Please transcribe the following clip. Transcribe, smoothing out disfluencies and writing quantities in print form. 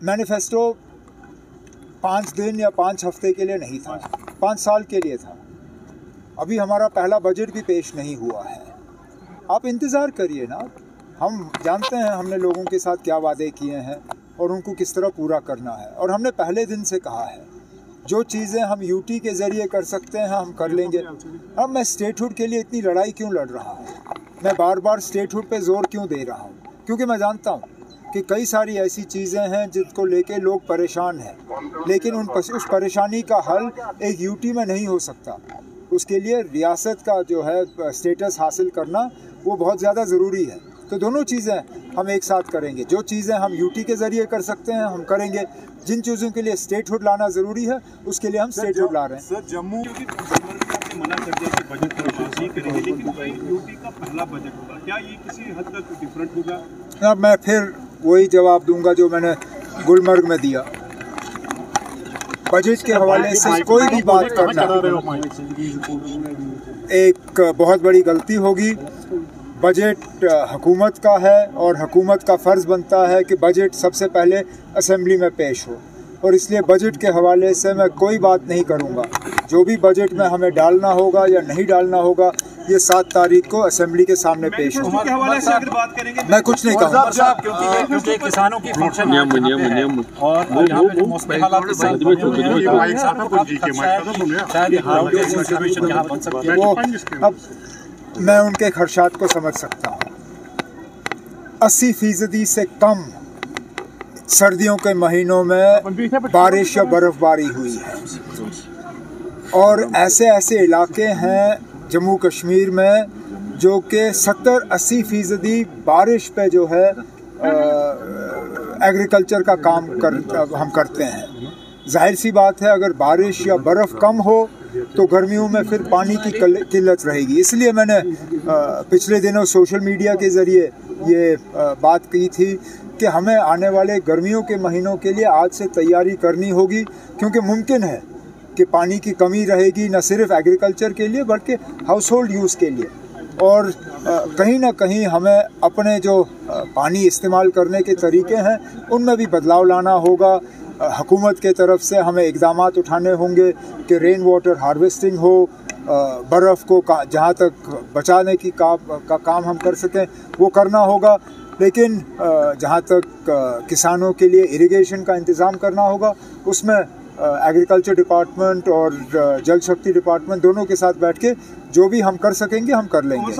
Manifesto 5 दिन या 5 हफ्ते के लिए नहीं था, 5 साल के लिए था। अभी हमारा पहला बजट भी पेश नहीं हुआ है। आप इंतज़ार करिए ना। हम जानते हैं हमने लोगों के साथ क्या वादे किए हैं और उनको किस तरह पूरा करना है। और हमने पहले दिन से कहा है जो चीज़ें हम यूटी के ज़रिए कर सकते हैं हम कर लेंगे। अब मैं स्टेटहुड के लिए इतनी लड़ाई क्यों लड़ रहा हूँ, मैं बार बार स्टेटहुड पे जोर क्यों दे रहा हूँ? क्योंकि मैं जानता हूँ कि कई सारी ऐसी चीज़ें हैं जिनको लेके लोग परेशान हैं, लेकिन उस परेशानी का हल एक यूटी में नहीं हो सकता। उसके लिए रियासत का जो है स्टेटस हासिल करना वो बहुत ज़्यादा ज़रूरी है। तो दोनों चीज़ें हम एक साथ करेंगे। जो चीज़ें हम यूटी के ज़रिए कर सकते हैं हम करेंगे। जिन चीज़ों के लिए स्टेटहुड लाना ज़रूरी है उसके लिए हम स्टेटहुड ला रहे हैं। सर, जम्मू मना कर दिया कि बजट नहीं करेंगे, लेकिन यूटी का पहला बजट होगा, क्या ये किसी हद तक डिफरेंट होगा? अब मैं फिर वही जवाब दूंगा जो मैंने गुलमर्ग में दिया। बजट के हवाले से कोई भी बात करना एक बहुत बड़ी गलती होगी। बजट हुकूमत का है और हुकूमत का फ़र्ज़ बनता है कि बजट सबसे पहले असेंबली में पेश हो, और इसलिए बजट के हवाले से मैं कोई बात नहीं करूंगा। जो भी बजट में हमें डालना होगा या नहीं डालना होगा ये 7 तारीख को असेंबली के सामने पेश हो। मैं कुछ नहीं कहूँगा क्योंकि किसानों की अब मैं उनके खर्चात को समझ सकता हूँ। 80% से कम सर्दियों के महीनों में बारिश या बर्फबारी हुई है, और ऐसे ऐसे इलाके हैं जम्मू कश्मीर में जो कि 70-80% बारिश पे जो है एग्रीकल्चर का काम हम करते हैं। जाहिर सी बात है अगर बारिश या बर्फ़ कम हो तो गर्मियों में फिर पानी की किल्लत रहेगी। इसलिए मैंने पिछले दिनों सोशल मीडिया के ज़रिए ये बात की थी कि हमें आने वाले गर्मियों के महीनों के लिए आज से तैयारी करनी होगी, क्योंकि मुमकिन है कि पानी की कमी रहेगी न सिर्फ एग्रीकल्चर के लिए बल्कि हाउस होल्ड यूज़ के लिए। और कहीं ना कहीं हमें अपने जो पानी इस्तेमाल करने के तरीके हैं उनमें भी बदलाव लाना होगा। हुकूमत के तरफ से हमें इक़दामात उठाने होंगे कि रेन वाटर हार्वेस्टिंग हो, बर्फ़ को जहाँ तक बचाने की काम हम कर सकें वो करना होगा। लेकिन जहाँ तक किसानों के लिए इरिगेशन का इंतज़ाम करना होगा उसमें एग्रीकल्चर डिपार्टमेंट और जल शक्ति डिपार्टमेंट दोनों के साथ बैठ के जो भी हम कर सकेंगे हम कर लेंगे।